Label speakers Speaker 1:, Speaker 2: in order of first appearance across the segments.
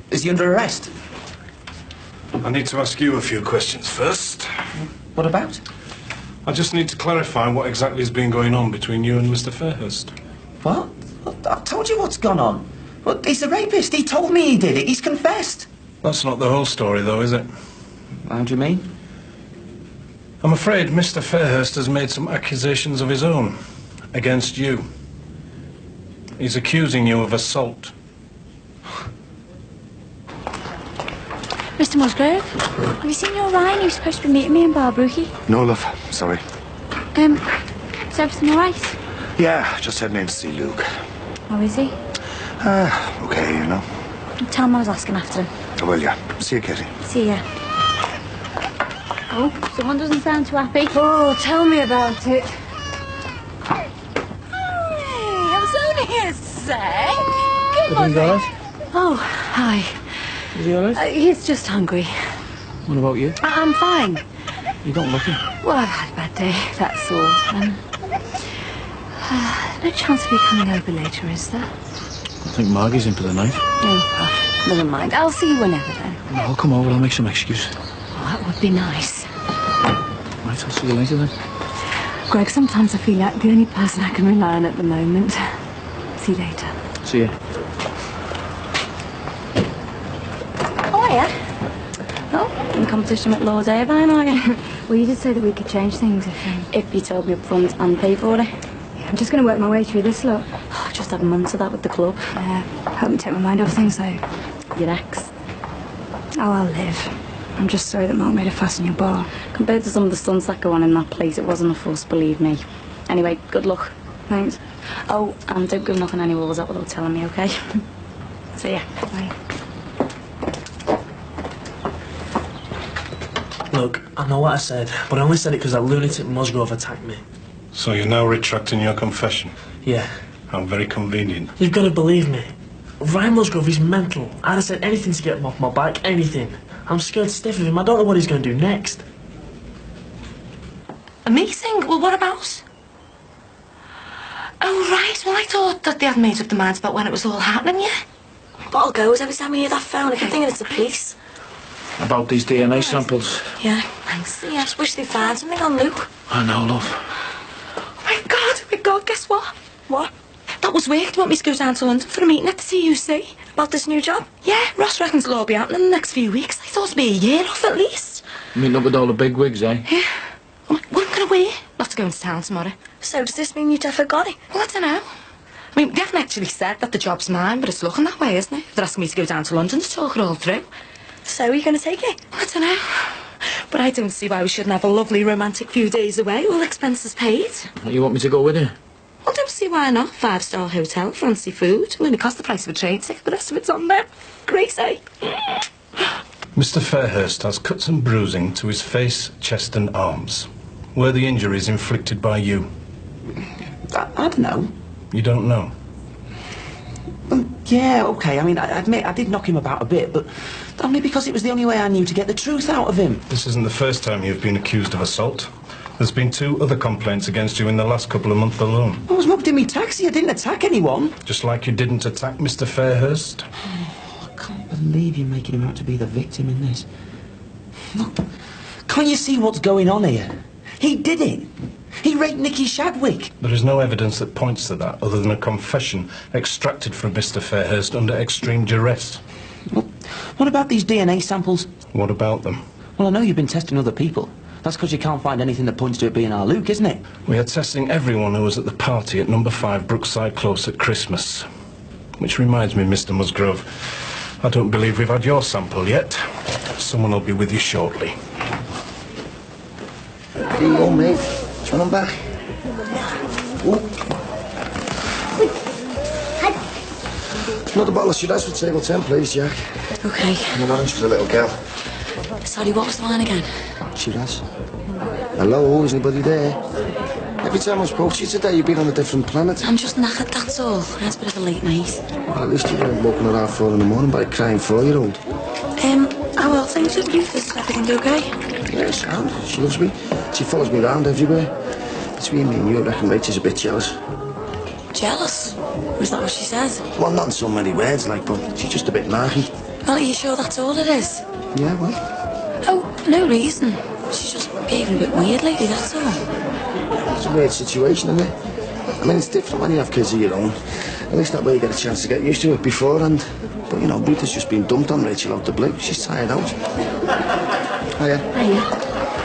Speaker 1: Is he under arrest?
Speaker 2: I need to ask you a few questions first.
Speaker 1: What about?
Speaker 2: I just need to clarify what exactly has been going on between you and Mr. Fairhurst.
Speaker 1: What? I've told you what's gone on. Well, he's a rapist. He told me he did it. He's confessed.
Speaker 2: That's not the whole story, though, is it?
Speaker 1: How do you mean?
Speaker 2: I'm afraid Mr. Fairhurst has made some accusations of his own against you. He's accusing you of assault.
Speaker 3: Mr. Musgrove, have you seen your Ryan? He was supposed to be meeting me in Barbruchy.
Speaker 4: No, love. Sorry.
Speaker 3: Is everything all right?
Speaker 4: Yeah, just heading in to see Luke.
Speaker 3: How is he?
Speaker 4: Okay, you know.
Speaker 3: Tell him I was asking after him.
Speaker 4: Oh, well, yeah. See you, Kitty.
Speaker 3: See ya. Oh, someone doesn't sound too happy.
Speaker 5: Oh, tell me about it.
Speaker 6: Hey, I was only a sec. Come on,
Speaker 7: guys.
Speaker 5: Oh, hi.
Speaker 7: Is he alright?
Speaker 5: He's just hungry.
Speaker 7: What about you?
Speaker 5: I'm fine.
Speaker 7: You don't look it.
Speaker 5: Well, I've had a bad day, that's all. No chance of you coming over later, is there?
Speaker 7: I think Margie's in for the night.
Speaker 5: Oh, never mind. I'll see you whenever, then.
Speaker 7: I'll come over, I'll make some excuse.
Speaker 5: Oh, that would be nice.
Speaker 7: Right, I'll see you later then.
Speaker 5: Greg, sometimes I feel like the only person I can rely on at the moment. See you later.
Speaker 7: See you.
Speaker 3: Oh, yeah. Oh, in competition with Lord Avine, are you?
Speaker 5: Well, you did say that we could change things
Speaker 3: If you told me up front and pay for it.
Speaker 5: I'm just going to work my way through this lot.
Speaker 3: Just had months of that with the club.
Speaker 5: Help me take my mind off things, though.
Speaker 3: Your ex.
Speaker 5: Oh, I'll live. I'm just sorry that Mark made a fuss in your bar.
Speaker 3: Compared to some of the stunts that go on in that place, it wasn't a fuss, believe me. Anyway, good luck.
Speaker 5: Thanks.
Speaker 3: Oh, and don't go knocking any walls out without telling me, okay? See ya.
Speaker 5: Bye.
Speaker 8: Look, I know what I said, but I only said it because that lunatic Musgrove attacked me.
Speaker 2: So you're now retracting your confession?
Speaker 8: Yeah.
Speaker 2: How very convenient.
Speaker 8: You've got to believe me. Ryan Musgrove is mental. I'd have said anything to get him off my back, anything. I'm scared stiff of him. I don't know what he's going to do next.
Speaker 6: A meeting? Well, what about? Oh, right. Well, I thought that they had made up their minds about when it was all happening, yeah?
Speaker 5: Bottle goes every time we hear that phone. I keep thinking it's the police.
Speaker 7: About these DNA samples.
Speaker 5: Yeah.
Speaker 6: Thanks.
Speaker 5: I just wish they'd find something on Luke.
Speaker 7: I know, love.
Speaker 6: Oh, my God, guess what?
Speaker 5: What?
Speaker 6: That was weird. Do you want me to go down to London for a meeting at the CUC?
Speaker 5: About this new job?
Speaker 6: Yeah, Ross reckons it'll all be happening in the next few weeks. I thought it'd be a year off at least.
Speaker 7: Meeting up with all the big wigs, eh?
Speaker 6: Yeah. What am I going to wear? I'll have to go into town tomorrow.
Speaker 5: So does this mean you definitely got it?
Speaker 6: Well, I don't know. I mean, they haven't actually said that the job's mine, but it's looking that way, isn't it? They're asking me to go down to London to talk it all through.
Speaker 5: So are you going to take it?
Speaker 6: I don't know. But I don't see why we shouldn't have a lovely romantic few days away, all expenses paid.
Speaker 7: You want me to go with you?
Speaker 6: Well, don't see why not. 5-star hotel, fancy food. It'll only cost the price of a train ticket. The rest of it's on there. Crazy.
Speaker 2: Mr. Fairhurst has cuts and bruising to his face, chest and arms. Were the injuries inflicted by you?
Speaker 1: I don't know.
Speaker 2: You don't know?
Speaker 1: Yeah, okay. I mean, I admit I did knock him about a bit, but only because it was the only way I knew to get the truth out of him.
Speaker 2: This isn't the first time you've been accused of assault. There's been 2 other complaints against you in the last couple of months alone.
Speaker 1: I was mugged in me taxi. I didn't attack anyone.
Speaker 2: Just like you didn't attack Mr. Fairhurst.
Speaker 1: Oh, I can't believe you're making him out to be the victim in this. Look, can't you see what's going on here? He did it. He raped Nicky Shadwick.
Speaker 2: There is no evidence that points to that other than a confession extracted from Mr. Fairhurst under extreme duress.
Speaker 1: Well, what about these DNA samples?
Speaker 2: What about them?
Speaker 1: Well, I know you've been testing other people. That's because you can't find anything that points to it being our Luke, isn't it?
Speaker 2: We are testing everyone who was at the party at number 5 Brookside Close at Christmas. Which reminds me, Mr. Musgrove, I don't believe we've had your sample yet. Someone will be with you shortly.
Speaker 4: Hey, old mate. What's your number? Another bottle of Shiraz for table 10, please, Jack.
Speaker 6: Okay.
Speaker 4: And an orange for the little girl.
Speaker 6: Sorry, what was the line again?
Speaker 4: Shiraz. Hello, is anybody there? Every time I spoke to you today, you've been on a different planet.
Speaker 6: I'm just knackered, that's all. I had a bit of a late night.
Speaker 4: Well, at least you weren't woken at 4:30 in the morning by a crying 4-year-old.
Speaker 6: How are things with Ruth? Is everything okay?
Speaker 4: Yeah, sound. She loves me. She follows me around everywhere. Between me and you, I reckon Rachel's a bit jealous.
Speaker 6: Jealous? Was that what she says?
Speaker 4: Well, not in so many words, like, but she's just a bit narky.
Speaker 6: Well, are you sure that's all it is?
Speaker 4: Yeah, well,
Speaker 6: Oh, no reason. She's just behaving a bit weird lately, that's all.
Speaker 4: it's a weird situation, isn't it? I mean, it's different when you have kids of your own. At least that way you get a chance to get used to it beforehand. But, you know, Ruth has just been dumped on Rachel out the blue. She's tired out. Hiya.
Speaker 6: Hiya.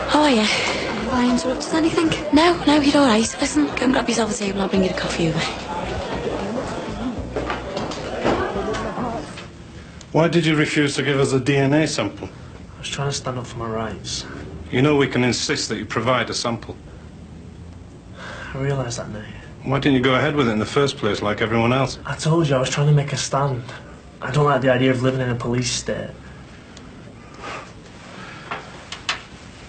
Speaker 6: How are you? Have I interrupted anything? No, you're all right. Listen, go and grab yourself a table. I'll bring you the coffee over.
Speaker 2: Why did you refuse to give us a DNA sample?
Speaker 8: I was trying to stand up for my rights.
Speaker 2: You know we can insist that you provide a sample.
Speaker 8: I realise that now.
Speaker 2: Why didn't you go ahead with it in the first place like everyone else?
Speaker 8: I told you I was trying to make a stand. I don't like the idea of living in a police state.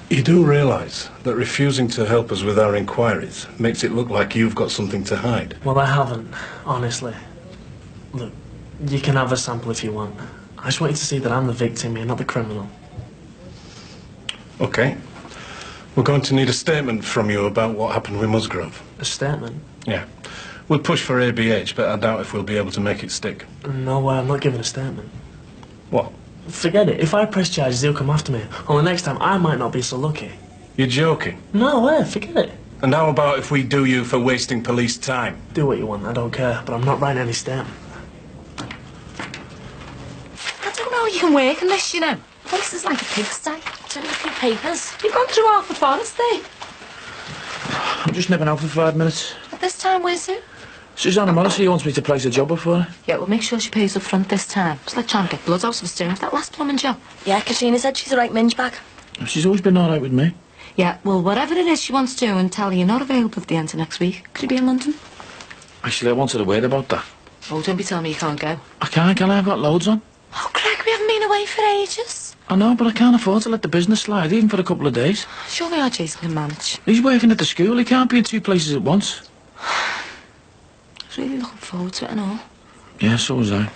Speaker 2: You do realise that refusing to help us with our inquiries makes it look like you've got something to hide.
Speaker 8: Well, I haven't, honestly. Look, you can have a sample if you want. I just want you to see that I'm the victim here, not the criminal.
Speaker 2: OK. We're going to need a statement from you about what happened with Musgrove.
Speaker 8: A statement?
Speaker 2: Yeah. We'll push for ABH, but I doubt if we'll be able to make it stick.
Speaker 8: No way, I'm not giving a statement.
Speaker 2: What?
Speaker 8: Forget it. If I press charges, they'll come after me. Only next time, I might not be so lucky.
Speaker 2: You're joking?
Speaker 8: No way, forget it.
Speaker 2: And how about if we do you for wasting police time?
Speaker 8: Do what you want, I don't care, but I'm not writing any statement.
Speaker 6: I don't know how you can work in this, you know. The place is like a pigsty. Turn a few papers. You've gone through half the forest there.
Speaker 7: I'm just nipping out for 5 minutes.
Speaker 6: At this time, where's Sue?
Speaker 7: Susanna Morrissey wants me to place a job up for her.
Speaker 6: Yeah, well, make sure she pays up front this time. It's like trying to get blood out of a stone for that last plumbing job.
Speaker 3: Yeah, Katrina said she's a right minge bag.
Speaker 7: She's always been all right with me.
Speaker 6: Yeah, well, whatever it is she wants to do and tell her you're not available at the end of next week. Could you be in London?
Speaker 7: Actually, I wanted a word about that.
Speaker 6: Oh, don't be telling me you can't go.
Speaker 7: I can't, can I? I've got loads on.
Speaker 6: Oh, Craig, we haven't been away for ages.
Speaker 7: I know, but I can't afford to let the business slide, even for a couple of days.
Speaker 6: Surely our Jason can manage.
Speaker 7: He's working at the school. He can't be in 2 places at once.
Speaker 6: I was really looking forward to it and all.
Speaker 7: Yeah, so was I.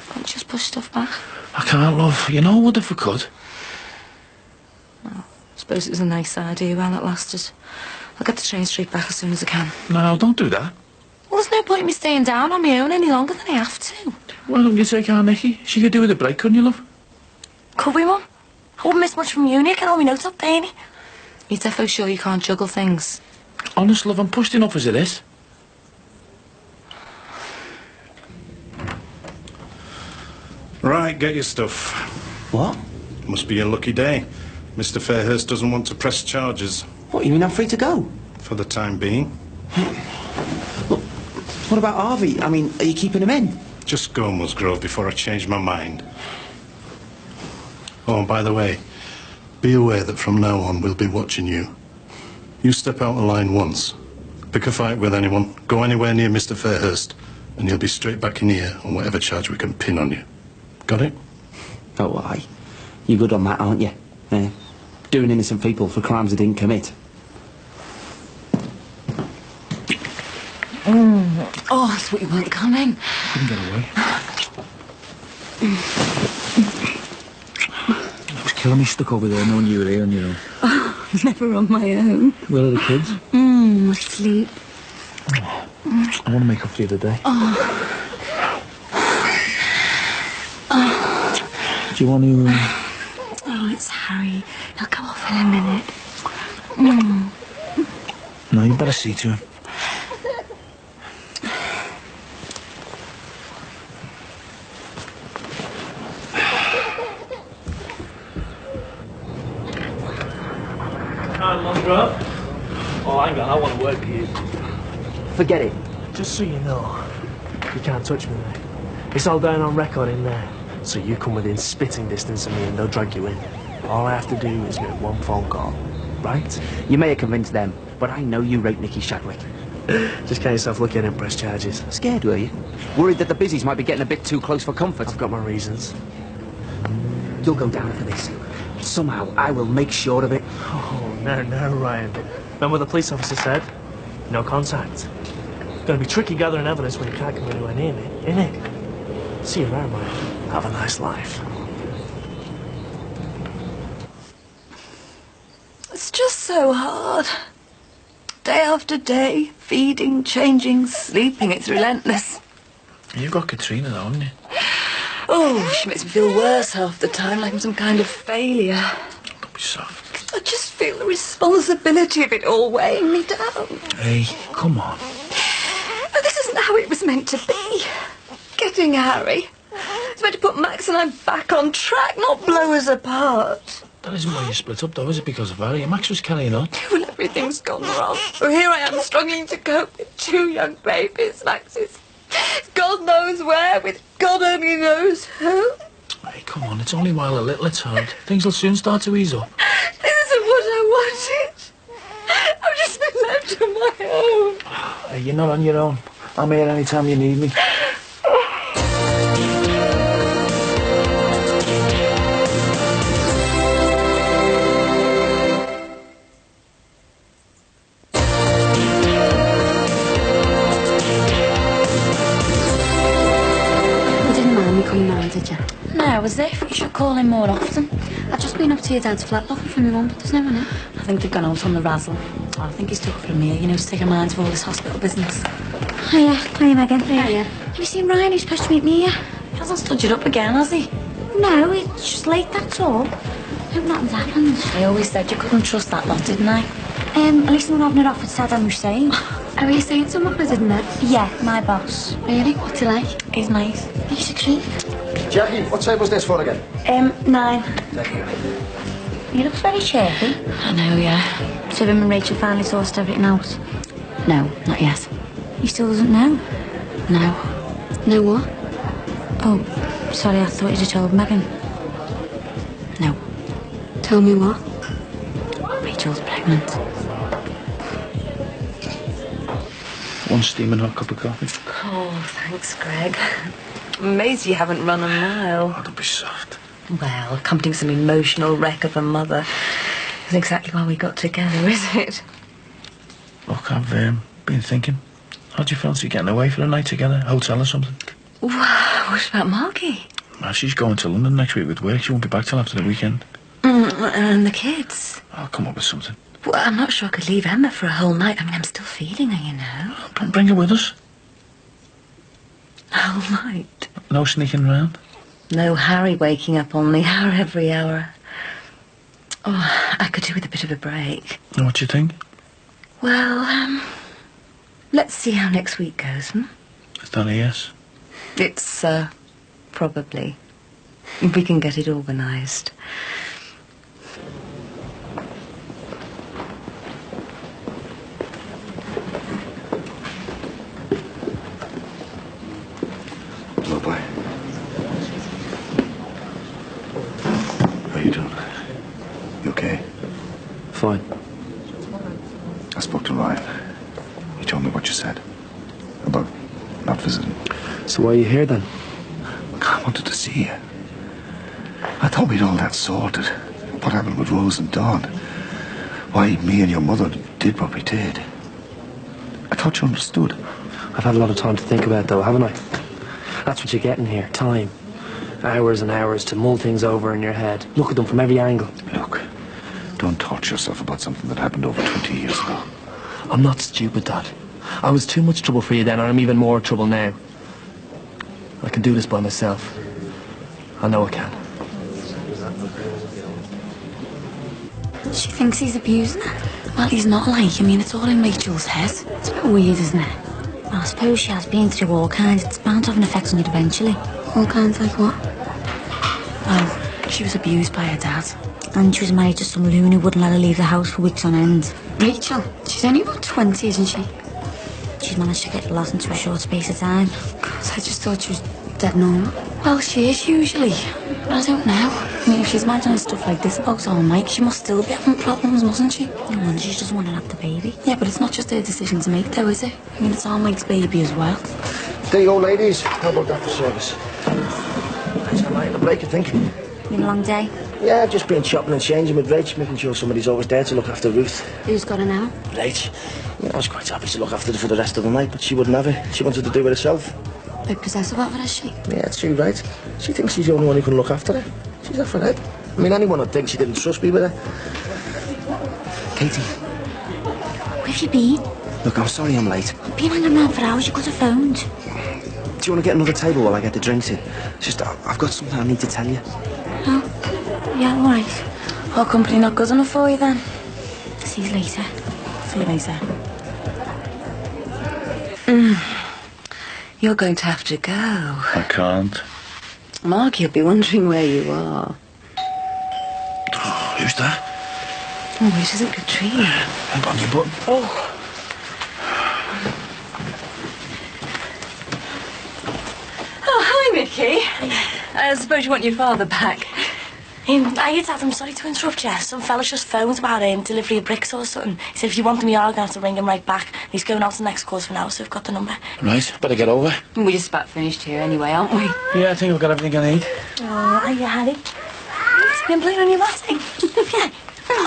Speaker 6: Can't you just push stuff back?
Speaker 7: I can't, love. You know, what if I could?
Speaker 6: Well, I suppose it was a nice idea while it lasted. I'll get the train straight back as soon as I can.
Speaker 7: No, don't do that.
Speaker 6: Well, there's no point in me staying down on my own any longer than I have to.
Speaker 7: Why don't you take our Nicky? She could do with a break, couldn't you, love?
Speaker 3: Could we, Mum? I wouldn't miss much from uni. I get all my notes up, Danny.
Speaker 6: You're defo sure you can't juggle things?
Speaker 7: Honest, love, I'm pushed enough as it is.
Speaker 2: Right, get your stuff.
Speaker 1: What?
Speaker 2: Must be a lucky day. Mr. Fairhurst doesn't want to press charges.
Speaker 1: What, you mean I'm free to go?
Speaker 2: For the time being.
Speaker 1: Look, what about Harvey? I mean, are you keeping him in?
Speaker 2: Just go, Musgrove, before I change my mind. Oh, and by the way, be aware that from now on we'll be watching you. You step out of line once, pick a fight with anyone, go anywhere near Mr. Fairhurst, and you'll be straight back in here on whatever charge we can pin on you. Got it?
Speaker 1: Oh, aye. You're good on that, aren't you? Doing innocent people for crimes they didn't commit.
Speaker 6: Oh, that's what you want coming.
Speaker 7: Couldn't get away. It was killing me stuck over there knowing you were here on your own.
Speaker 3: Oh, never on my own.
Speaker 7: Where are the kids?
Speaker 3: Asleep.
Speaker 7: I want to make up for the other day. Do you want to...
Speaker 3: Oh, it's Harry. He'll go off in a minute.
Speaker 7: No, you better see to him.
Speaker 8: Hi, Musgrove. Oh, hang on, I want to work with you.
Speaker 1: Forget it.
Speaker 8: Just so you know, you can't touch me now. It's all down on record in there. So you come within spitting distance of me and they'll drag you in. All I have to do is make one phone call. right?
Speaker 1: You may have convinced them, but I know you rate Nicky Shadwick.
Speaker 8: Just get yourself looking at press charges.
Speaker 1: Scared, were you? Worried that the busies might be getting a bit too close for comfort?
Speaker 8: I've got my reasons.
Speaker 1: You'll go down for this. Somehow, I will make sure of it.
Speaker 8: Oh, no, Ryan. Remember what the police officer said? No contact. It's gonna be tricky gathering evidence when you can't come anywhere near me, innit? See you around, Ryan. Have a nice life.
Speaker 9: It's just so hard. Day after day, feeding, changing, sleeping. It's relentless.
Speaker 7: You've got Katrina, though, haven't you?
Speaker 9: Oh, she makes me feel worse half the time, like I'm some kind of failure.
Speaker 7: Don't be soft.
Speaker 9: I just feel the responsibility of it all weighing me down.
Speaker 7: Hey, come on.
Speaker 9: But this isn't how it was meant to be. Getting Harry. It's meant to put Max and I back on track, not blow us apart.
Speaker 7: That isn't why you split up, though, is it? Because of Harry? Max was carrying on.
Speaker 9: Well, everything's gone wrong. So here I am struggling to cope with 2 young babies. Max is God knows where, with God only knows who.
Speaker 7: Hey, come on, it's only while a little it's hard. Things will soon start to ease up.
Speaker 9: This isn't what I wanted. I've just been left on my own.
Speaker 7: Hey, you're not on your own. I'm here anytime you need me.
Speaker 5: Did you?
Speaker 3: No, I was there. You should call him more often.
Speaker 5: I've just been up to your dad's flat looking for my mum, but there's no one in.
Speaker 6: I think they've gone out on the razzle. I think he's took from here, to take a mind of all this hospital business.
Speaker 3: Hiya, Megan.
Speaker 5: Hiya.
Speaker 3: Have you seen Ryan? He's supposed to meet me here.
Speaker 6: He hasn't stood you up again, has he?
Speaker 3: No, it's just late, that's all. Hope nothing's happened.
Speaker 6: I always said you couldn't trust that lot, didn't I?
Speaker 3: At least we're having it off with Saddam Hussein.
Speaker 5: Are you saying someone I didn't know?
Speaker 3: Yeah, my boss.
Speaker 5: Really? What's he like?
Speaker 6: He's nice.
Speaker 3: He's a creep.
Speaker 4: Jackie, what table's this for again?
Speaker 3: 9.
Speaker 4: Thank you.
Speaker 3: He looks very chirpy.
Speaker 6: I know, yeah.
Speaker 3: So him and Rachel finally sorted everything out?
Speaker 6: No, not yet.
Speaker 3: He still doesn't know?
Speaker 6: No.
Speaker 5: No what?
Speaker 3: Oh, sorry, I thought you'd have told Megan.
Speaker 6: No.
Speaker 5: Tell me what?
Speaker 6: Rachel's pregnant.
Speaker 7: One steaming hot cup of coffee.
Speaker 6: Oh, thanks, Greg. I'm amazed you haven't run a mile.
Speaker 7: Oh, don't be soft.
Speaker 6: Well, accompanying some emotional wreck of a mother is exactly why we got together, is it?
Speaker 7: Look, I've been thinking. How do you fancy getting away for a night together? Hotel or something?
Speaker 6: Wow, what about Margie?
Speaker 7: Well, she's going to London next week with work. She won't be back till after the weekend.
Speaker 6: And the kids?
Speaker 7: I'll come up with something.
Speaker 6: Well, I'm not sure I could leave Emma for a whole night. I mean, I'm still feeling her,
Speaker 7: Don't bring her with us.
Speaker 6: A whole night?
Speaker 7: No sneaking round.
Speaker 6: No Harry waking up on the hour every hour. Oh, I could do with a bit of a break.
Speaker 7: What do you think?
Speaker 6: Well, let's see how next week goes,
Speaker 7: Is that a yes?
Speaker 6: It's, probably. If we can get it organised.
Speaker 4: Hello, boy. How you doing? You okay?
Speaker 8: Fine.
Speaker 4: I spoke to Ryan. He told me what you said about not visiting.
Speaker 8: So why are you here then?
Speaker 4: I wanted to see you. I thought we'd all that sorted. What happened with Rose and Dawn? Why me and your mother did what we did. I thought you understood.
Speaker 8: I've had a lot of time to think about it, though, haven't I? That's what you're getting here. Time. Hours and hours to mull things over in your head. Look at them from every angle.
Speaker 4: Look, don't torture yourself about something that happened over 20 years ago.
Speaker 8: I'm not stupid, Dad. I was too much trouble for you then, and I'm even more trouble now. I can do this by myself. I know I can.
Speaker 3: She thinks he's abusing her.
Speaker 6: Well, he's not like, it's all in Rachel's head.
Speaker 3: It's a bit weird, isn't it? Well, I suppose she has been through all kinds. It's bound to have an effect on you eventually.
Speaker 5: All kinds like what?
Speaker 6: Well, she was abused by her dad.
Speaker 3: And she was married to some loon who wouldn't let her leave the house for weeks on end.
Speaker 5: Rachel, she's only about 20, isn't she?
Speaker 3: She's managed to get lost into a short space of time.
Speaker 5: God, I just thought she was dead normal.
Speaker 6: Well, she is usually, but I don't know.
Speaker 3: I mean, if she's imagining stuff like this about our Mike, she must still be having problems, mustn't she? No wonder she doesn't want to have the baby. Yeah, but it's not just her decision to make, though, is it? I mean, it's our Mike's baby as well.
Speaker 4: There you go, ladies. How about that for service? It's all right, the break, I think.
Speaker 3: Been a long day.
Speaker 4: Yeah, I've just been chopping and changing with Rach, making sure somebody's always there to look after Ruth.
Speaker 3: Who's got her now?
Speaker 4: Rach. Yeah, I was quite happy to look after her for the rest of the night, but she wouldn't have it. She wanted to do it herself.
Speaker 3: A bit possessive of her, is she?
Speaker 4: Yeah, it's true, right? She thinks she's the only one who can look after her. She's off her head. I mean, anyone would think she didn't trust me with her. Katie.
Speaker 3: Where have you been?
Speaker 4: Look, I'm sorry I'm late.
Speaker 3: You've been hanging around for hours, you could have phoned.
Speaker 4: Do you want to get another table while I get the drinks in? It's just, I've got something I need to tell you.
Speaker 3: Oh, yeah, all right.
Speaker 5: Our company not good enough for you then?
Speaker 3: See you later.
Speaker 5: See you later.
Speaker 9: You're going to have to go.
Speaker 7: I can't.
Speaker 9: Mark, you'll be wondering where you are.
Speaker 7: Oh, who's that?
Speaker 9: Oh, it isn't Katrina.
Speaker 7: Hang on your button.
Speaker 9: Oh, hi, Mickey. I suppose you want your father back.
Speaker 10: Hiya, Dad, I'm sorry to interrupt you. Some fella's just phoned about delivery of bricks or something. He said if you want them, you are going to have to ring him right back. He's going out to the next course for now, so I've got the number.
Speaker 7: Right, better get over.
Speaker 9: We're just about finished here anyway, aren't we?
Speaker 7: Yeah, I think I've got everything I need.
Speaker 10: Oh, hiya, Harry. He's been playing on your latte. Yeah.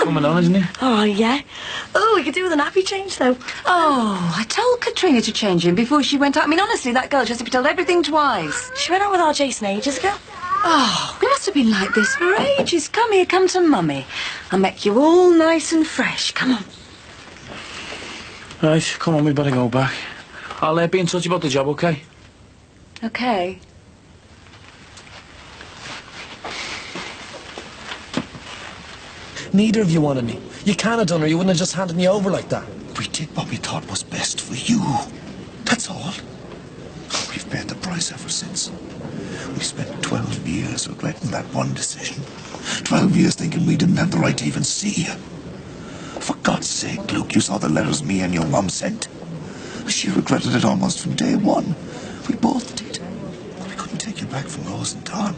Speaker 7: Coming on, isn't he?
Speaker 10: Oh, yeah. Oh, we could do with a nappy change, though.
Speaker 9: Oh, I told Katrina to change him before she went out. I mean, honestly, that girl just to be told everything twice.
Speaker 10: She went out with our Jason ages ago.
Speaker 9: Oh, we must have been like this for ages. Come here, come to Mummy. I'll make you all nice and fresh. Come on.
Speaker 7: Right, come on, we better go back. I'll be in touch about the job, okay?
Speaker 9: Okay.
Speaker 11: Neither of you wanted me. You can't have done or you wouldn't have just handed me over like that.
Speaker 12: We did what we thought was best for you. That's all. We've paid the price ever since. We spent 12 years regretting that one decision. 12 years thinking we didn't have the right to even see you. For God's sake, Luke, you saw the letters me and your mum sent. She regretted it almost from day one. We both did. We couldn't take you back from Rose and Don.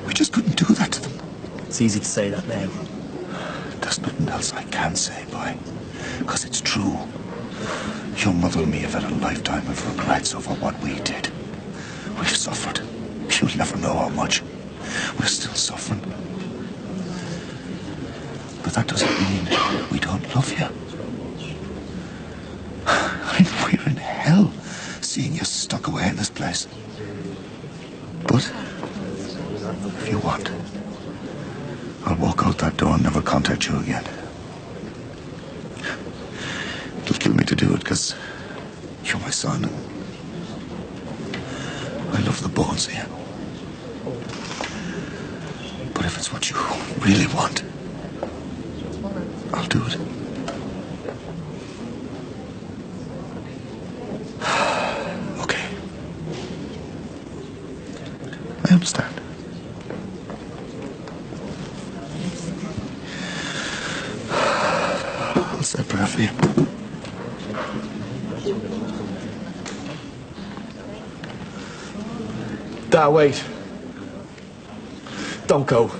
Speaker 12: We just couldn't do that to them.
Speaker 11: It's easy to say that now.
Speaker 12: There's nothing else I can say, boy. Because it's true. Your mother and me have had a lifetime of regrets over what we did. We've suffered. You'll never know how much. We're still suffering. But that doesn't mean we don't love you. I mean, we're in hell seeing you stuck away in this place. But if you want, I'll walk out that door and never contact you again. It'll kill me to do it because you're my son. I love the bones of you. But if it's what you really want, I'll do it. Okay. I understand. I'll say a prayer for you.
Speaker 11: Dad, wait. Don't go.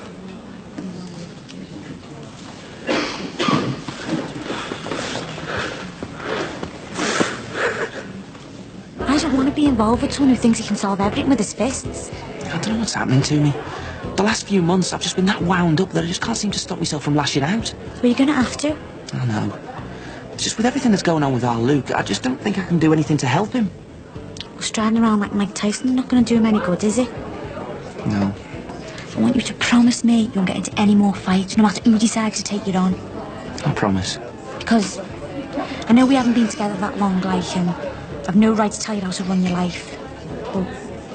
Speaker 3: I don't want to be involved with someone who thinks he can solve everything with his fists.
Speaker 1: I don't know what's happening to me. The last few months, I've just been that wound up that I just can't seem to stop myself from lashing out.
Speaker 3: Well, you're going to have to.
Speaker 1: I know. Just with everything that's going on with our Luke, I just don't think I can do anything to help him.
Speaker 3: Striding around like Mike Tyson, not going to do him any good, is it?
Speaker 1: No.
Speaker 3: I want you to promise me you won't get into any more fights, no matter who decides to take you on.
Speaker 1: I promise.
Speaker 3: Because I know we haven't been together that long, like, and I've no right to tell you how to run your life. But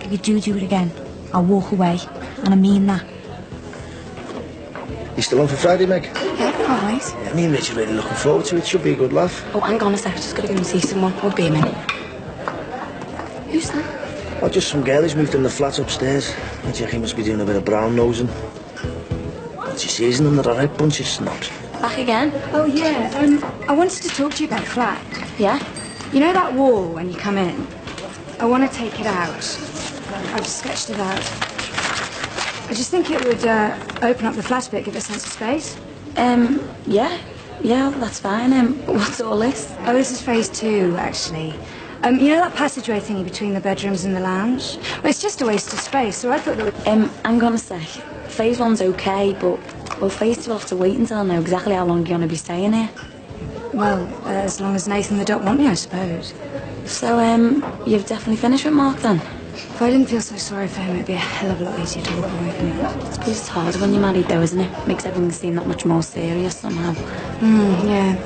Speaker 3: if you do it again, I'll walk away, and I mean that.
Speaker 4: You still on for Friday, Meg?
Speaker 3: Yeah, always.
Speaker 4: Yeah, me and Rich are really looking forward to it. Should be a good laugh.
Speaker 6: Oh, hang on a sec. Just got to go and see someone. Won't be a minute. Who's that?
Speaker 4: Oh, just some girl who's moved in the flat upstairs. I think he must be doing a bit of brown nosing. What's he season them? They're a right bunch of snobs.
Speaker 10: Back again?
Speaker 5: Oh, yeah. I wanted to talk to you about the flat.
Speaker 10: Yeah?
Speaker 5: You know that wall when you come in? I want to take it out. I've sketched it out.
Speaker 3: I just think it would open up the flat a bit, give it a sense of space.
Speaker 10: Yeah, that's fine. What's all this?
Speaker 3: Oh, this is phase 2, actually. You know that passageway thingy between the bedrooms and the lounge? Well, it's just a waste of space, so I thought that would...
Speaker 10: hang on a sec. Phase 1's okay, but... Well, phase 2 will have to wait until I know exactly how long you're going to be staying here.
Speaker 3: Well, as long as Nathan and the doc want me, I suppose.
Speaker 10: So, you've definitely finished with Mark, then?
Speaker 3: If I didn't feel so sorry for him, it'd be a hell of a lot easier to walk away from him.
Speaker 10: I suppose it's harder when you're married, though, isn't it? Makes everything seem that much more serious, somehow.
Speaker 3: Yeah.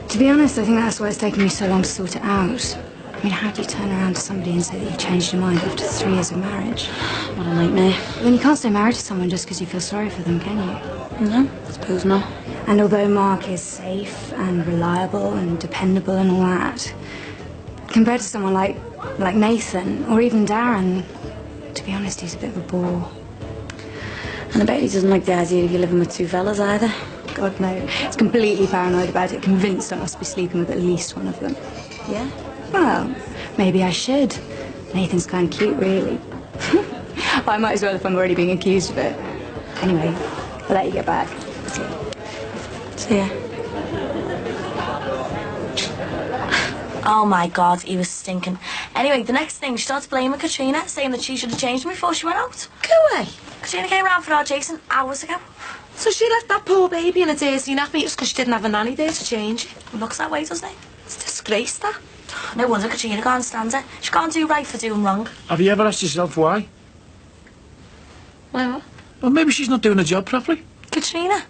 Speaker 3: To be honest, I think that's why it's taken me so long to sort it out. I mean, how do you turn around to somebody and say that you've changed your mind after 3 years of marriage?
Speaker 10: What a nightmare.
Speaker 3: Then you can't stay married to someone just because you feel sorry for them, can you?
Speaker 10: No, I suppose not.
Speaker 3: And although Mark is safe and reliable and dependable and all that, compared to someone like Nathan or even Darren, to be honest, he's a bit of a bore.
Speaker 10: And I bet he doesn't like the idea of you living with 2 fellas either.
Speaker 3: God, no. He's completely paranoid about it, convinced I must be sleeping with at least one of them.
Speaker 10: Yeah?
Speaker 3: Well, maybe I should. Nathan's kind of cute, really. I might as well if I'm already being accused of it. Anyway, I'll let you get back.
Speaker 10: See ya. Oh my God, he was stinking. Anyway, the next thing, she started blaming Katrina, saying that she should have changed him before she went out.
Speaker 6: Go away.
Speaker 10: Katrina came round for our Jason hours ago.
Speaker 6: So she left that poor baby in a dirty nappy just because she didn't have a nanny there to change it.
Speaker 10: It looks that way, doesn't it?
Speaker 6: It's a disgrace, that.
Speaker 10: No wonder Katrina can't stand it. She can't do right for doing wrong.
Speaker 7: Have you ever asked yourself why?
Speaker 6: Why what?
Speaker 7: Well, maybe she's not doing her job properly.
Speaker 10: Katrina?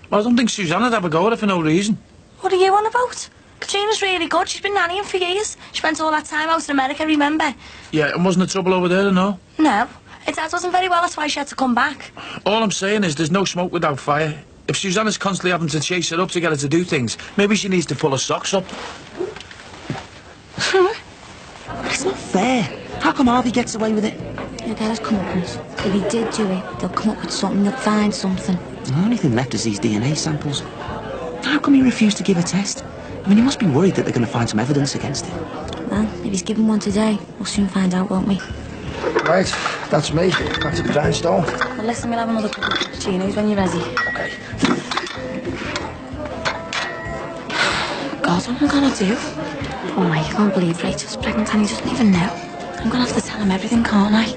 Speaker 7: Well, I don't think Suzanne'd have a go at her for no reason.
Speaker 10: What are you on about? Katrina's really good. She's been nannying for years. She spent all that time out in America, remember?
Speaker 7: Yeah, and wasn't the trouble over there, no?
Speaker 10: No. Her dad wasn't very well, that's why she had to come back.
Speaker 7: All I'm saying is there's no smoke without fire. If Suzanne's constantly having to chase her up to get her to do things, maybe she needs to pull her socks up.
Speaker 1: It's not fair. How come Harvey gets away with it?
Speaker 3: Yeah, there's comeuppance. If he did do it, they'll come up with something, they'll find something.
Speaker 1: The only thing left is these DNA samples. How come he refused to give a test? I mean, he must be worried that they're going to find some evidence against him.
Speaker 3: Well, if he's given one today, we'll soon find out, won't we?
Speaker 4: Right, that's me. Back to the grindstone.
Speaker 10: Well, listen, we'll have another couple of cappuccinos when you're ready.
Speaker 4: Okay.
Speaker 10: God, what am I gonna do? Oh my, you can't believe Rachel's pregnant and he doesn't even know. I'm gonna have to tell him everything, can't I?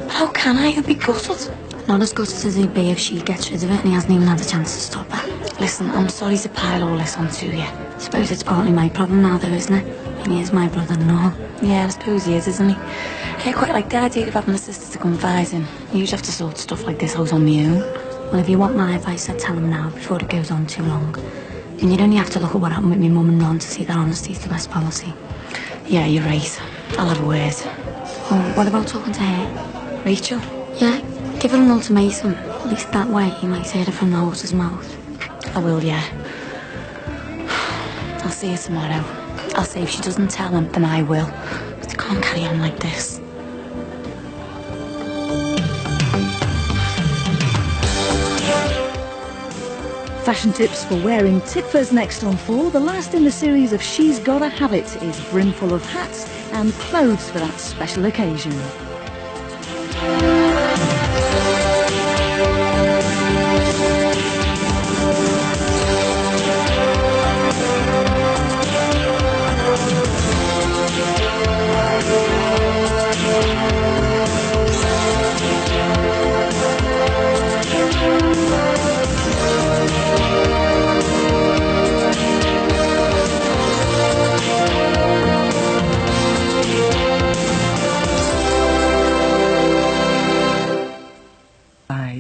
Speaker 10: But how can I? He'll be gutted.
Speaker 3: Not as gutted as he'd be if she gets rid of it and he hasn't even had a chance to stop her.
Speaker 10: Listen, I'm sorry to pile all this onto you.
Speaker 3: I suppose it's partly my problem now, though, isn't it? I mean, he is my brother-in-law.
Speaker 10: Yeah, I suppose he is, isn't he? I quite like the idea of having a sister to confide in. You usually have to sort stuff like this out on my own.
Speaker 3: Well, if you want my advice, I'd tell him now, before it goes on too long. And you'd only have to look at what happened with my mum and Ron to see that honesty's the best policy.
Speaker 10: Yeah, you're right. I'll have a word.
Speaker 3: Oh, what about talking to her?
Speaker 10: Rachel?
Speaker 3: Yeah, give her an ultimatum. At least that way he might hear it from the horse's mouth.
Speaker 10: I will, yeah. I'll see her tomorrow. I'll say if she doesn't tell him, then I will. But it can't carry on like this.
Speaker 13: Fashion tips for wearing Tipfers next on 4. The last in the series of She's Gotta Have It is brimful of hats and clothes for that special occasion.